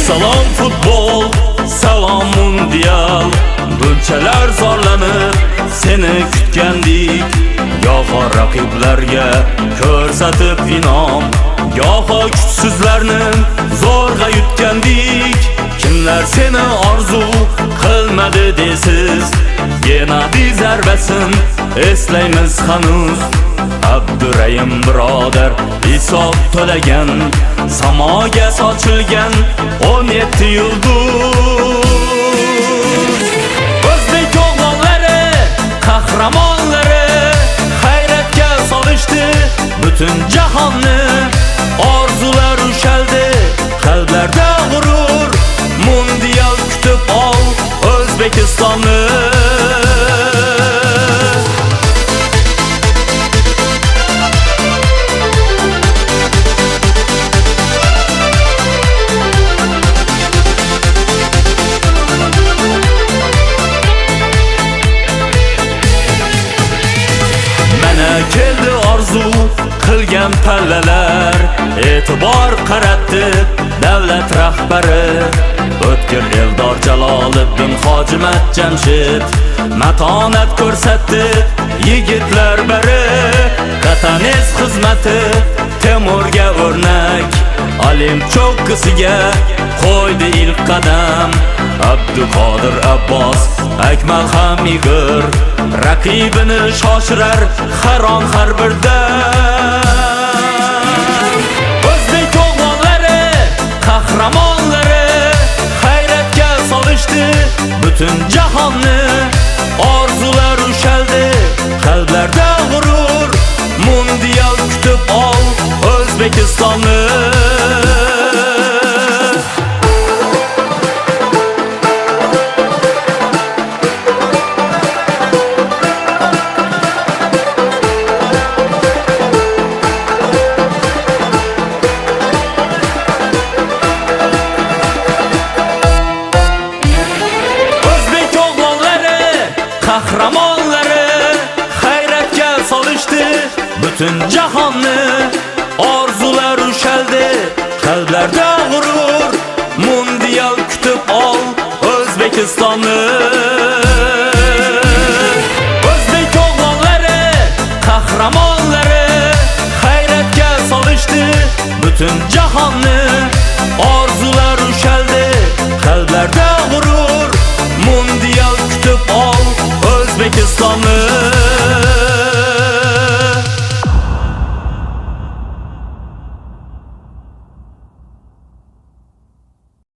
Salom futbol, salom mundial. Bunchalar zorlanib seni kutgandik. Yo'qo raqiblarga ko'rsatib inom, yo'qo kuchsizlarni zo'rg'a yutgandik. Kimlar seni orzu qilmadi desiz, Genadiy zarbasin eslaymiz hanuz. Abdurayim birodar hisob to'lagan, samoga sochilgan 17 yulduz. O'zbek o'g'lonlari, qahramonlari hayratga solishdi butun jahonni. Orzular ushaldi, qalblarda g'urur. Mundial kutib ol O'zbekistonni. Keldi orzu qilgan pallalar, e'tibor qaratdi davlat rahbari. O'tkir Eldor Jaloliddin Hojimat Jamshid matonat ko'rsatdi yigitlar bari. Katanes xizmati Temurga o'rnak, Olimp cho'qqisiga qo'ydi ilk qadam. Abduqodir Abbos, Akmal ham ig'ir, raqibini shoshirar harom har birda. O'zbek o'g'lonlari, qahramonlari hayratga solishdi butun jahonni. Orzular ushaldi, qalblarda g'urur. Mundial kutib ol O'zbekistonni. Qahramonlari hayratga solishdi butun jahonni. Orzular ushaldi, qalblarda g'urur. Mundial kutib ol O'zbekistonni. O'zbek o'g'lonlari, qahramonlari hayratga solishdi butun jahonni. Orzular ushaldi, qalblarda g'urur. Mundial kutib ol O'zbekistonni.